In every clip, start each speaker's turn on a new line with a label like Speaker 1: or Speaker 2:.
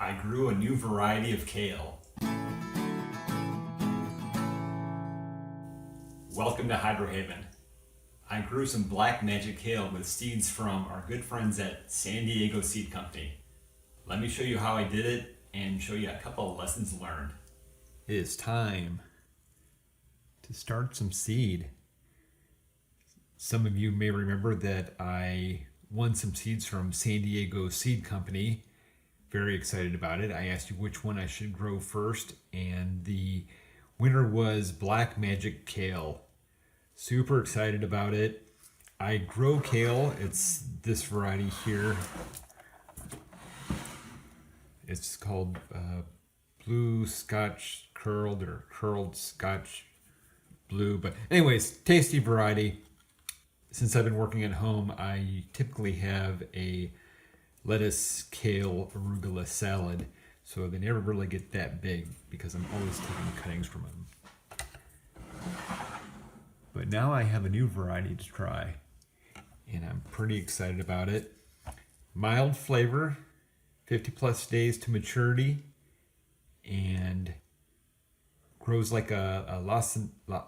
Speaker 1: I grew a new variety of kale. Welcome to Hydrohaven. I grew some Black Magic Kale with seeds from our good friends at San Diego Seed Company. Let me show you how I did it and show you a couple of lessons learned. It is time to start some seed. Some of you may remember that I won some seeds from San Diego Seed Company. Very excited about it. I asked you which one I should grow first, and the winner was Black Magic Kale. Super excited about it. I grow kale. It's this variety here. It's called Blue Scotch Curled or Curled Scotch Blue. But anyways, tasty variety. Since I've been working at home, I typically have a lettuce, kale, arugula salad. So they never really get that big because I'm always taking cuttings from them. But now I have a new variety to try, and I'm pretty excited about it. Mild flavor, 50 plus days to maturity, and grows like a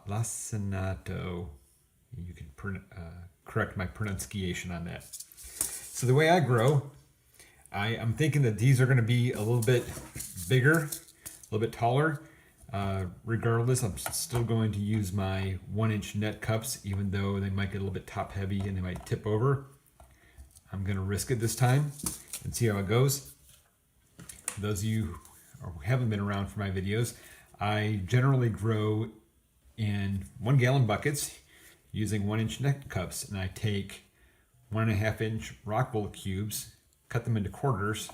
Speaker 1: Lacinato. You can correct my pronunciation on that. So the way I grow, I'm thinking that these are going to be a little bit bigger, a little bit taller. Regardless, I'm still going to use my 1-inch net cups, even though they might get a little bit top heavy and they might tip over. I'm going to risk it this time and see how it goes. For those of you who haven't been around for my videos, I generally grow in 1 gallon buckets using 1-inch net cups, and I take 1.5-inch rock wool cubes, cut them into quarters,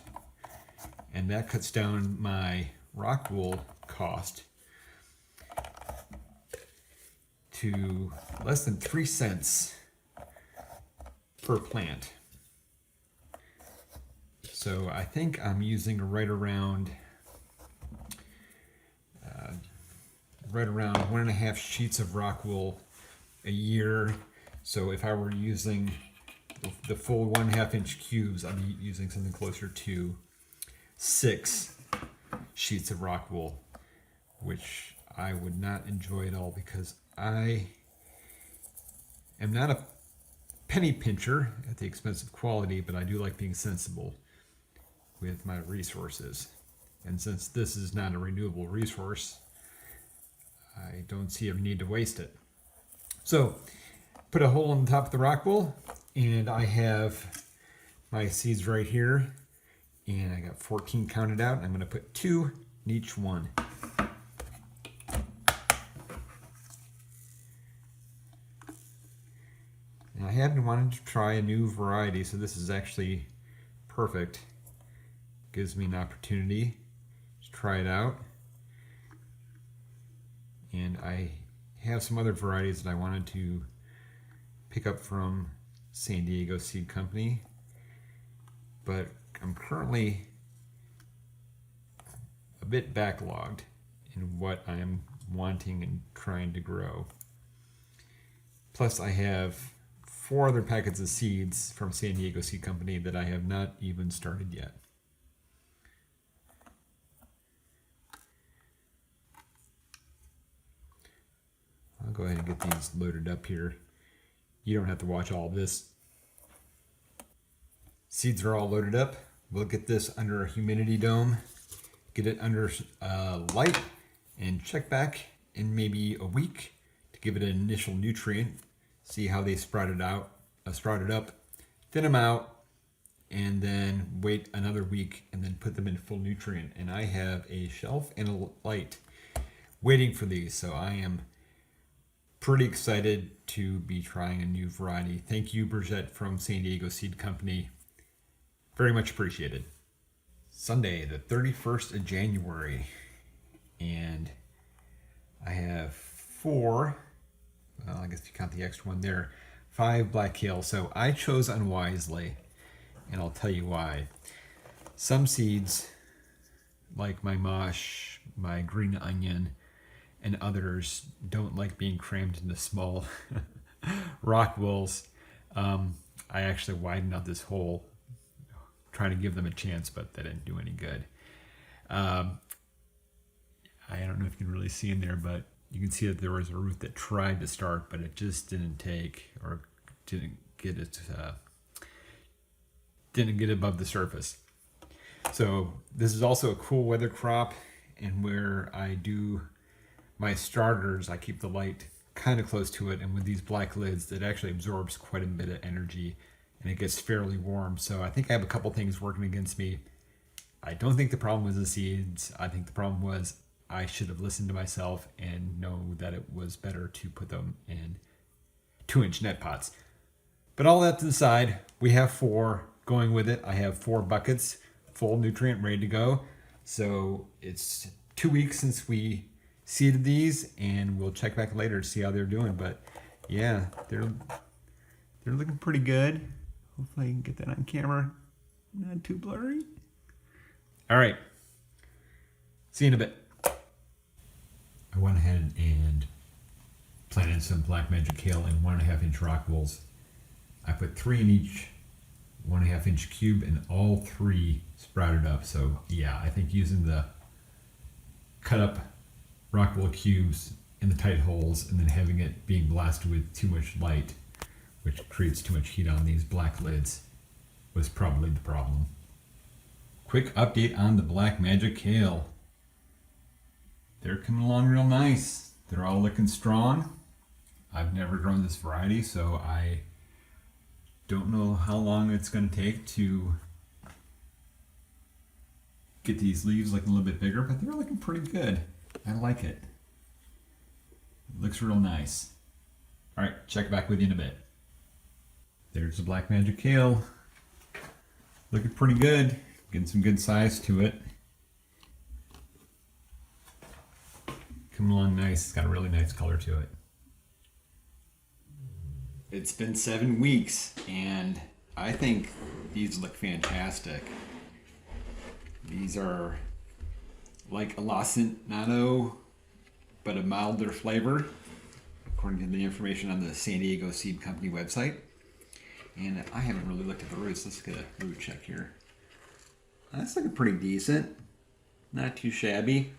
Speaker 1: and that cuts down my rock wool cost to less than 3 cents per plant. So I think I'm using right around 1.5 sheets of rock wool a year. So if I were using the full 1.5-inch cubes, I'd be using something closer to 6 sheets of rock wool, which I would not enjoy at all because I am not a penny pincher at the expense of quality, but I do like being sensible with my resources. And since this is not a renewable resource, I don't see a need to waste it. So put a hole on the top of the rock wool, and I have my seeds right here, and I got 14 counted out. I'm going to put 2 in each one. And I had wanted to try a new variety, so this is actually perfect. Gives me an opportunity to try it out. And I have some other varieties that I wanted to pick up from San Diego Seed Company, but I'm currently a bit backlogged in what I'm wanting and trying to grow. Plus I have 4 other packets of seeds from San Diego Seed Company that I have not even started yet. I'll go ahead and get these loaded up here. You don't have to watch all of this. Seeds are all loaded up. We'll get this under a humidity dome, get it under light, and check back in maybe a week to give it an initial nutrient. See how they sprouted up, thin them out, and then wait another week and then put them in full nutrient. And I have a shelf and a light waiting for these, so I am pretty excited to be trying a new variety. Thank you, Brigitte from San Diego Seed Company. Very much appreciated. Sunday, the 31st of January, and I have 4, well, I guess if you count the extra one there, 5 black kale. So I chose unwisely, and I'll tell you why. Some seeds, like my mosh, my green onion, and others don't like being crammed into small rock wools. I actually widened out this hole trying to give them a chance, but that didn't do any good. I don't know if you can really see in there, but you can see that there was a root that tried to start, but it just didn't take, or didn't get it, didn't get above the surface. So this is also a cool weather crop, and where I do my starters, I keep the light kind of close to it, and with these black lids, it actually absorbs quite a bit of energy, and it gets fairly warm. So I think I have a couple things working against me. I don't think the problem was the seeds. I think the problem was I should have listened to myself and know that it was better to put them in 2-inch net pots. But all that to the side, we have 4 going with it. I have 4 buckets, full nutrient ready to go. So it's 2 weeks since we seeded these, and we'll check back later to see how they're doing. But yeah, they're looking pretty good. Hopefully I can get that on camera. Not too blurry. All right. See you in a bit. I went ahead and planted some Black Magic Kale in 1.5-inch rock wools. I put 3 in each 1.5-inch cube, and all 3 sprouted up. So yeah, I think using the cut up rock wool cubes in the tight holes and then having it being blasted with too much light, which creates too much heat on these black lids, was probably the problem. Quick update on the Black Magic Kale. They're coming along real nice. They're all looking strong. I've never grown this variety, so I don't know how long it's going to take to get these leaves looking a little bit bigger, but they're looking pretty good. I like it. It looks real nice. All right, check back with you in a bit. There's the Black Magic Kale. Looking pretty good. Getting some good size to it. Coming along nice. It's got a really nice color to it. It's been 7 weeks, and I think these look fantastic. These are like a Lacinato, but a milder flavor, according to the information on the San Diego Seed Company website. And I haven't really looked at the roots. Let's get a root check here. That's looking pretty decent. Not too shabby.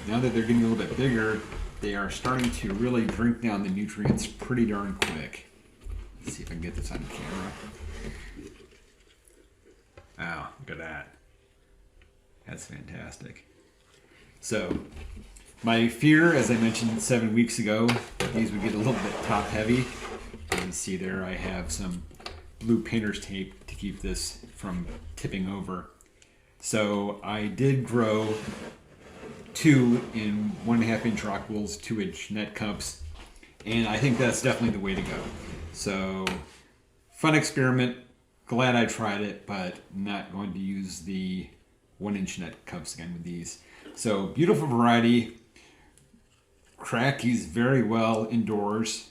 Speaker 1: Now that they're getting a little bit bigger, they are starting to really drink down the nutrients pretty darn quick. Let's see if I can get this on camera. Wow, look at that. That's fantastic. So, my fear, as I mentioned 7 weeks ago, these would get a little bit top heavy. You can see there I have some blue painter's tape to keep this from tipping over. So I did grow 2 in 1.5-inch rock wools, 2-inch net cups, and I think that's definitely the way to go. So, fun experiment. Glad I tried it, but not going to use the 1-inch net cups again with these. So, beautiful variety. Kratky's very well indoors.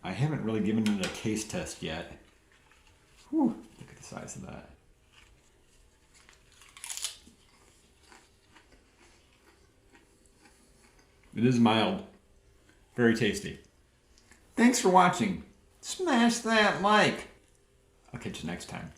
Speaker 1: I haven't really given it a taste test yet. Whew, look at the size of that. It is mild. Very tasty. Thanks for watching. Smash that like. I'll catch you next time.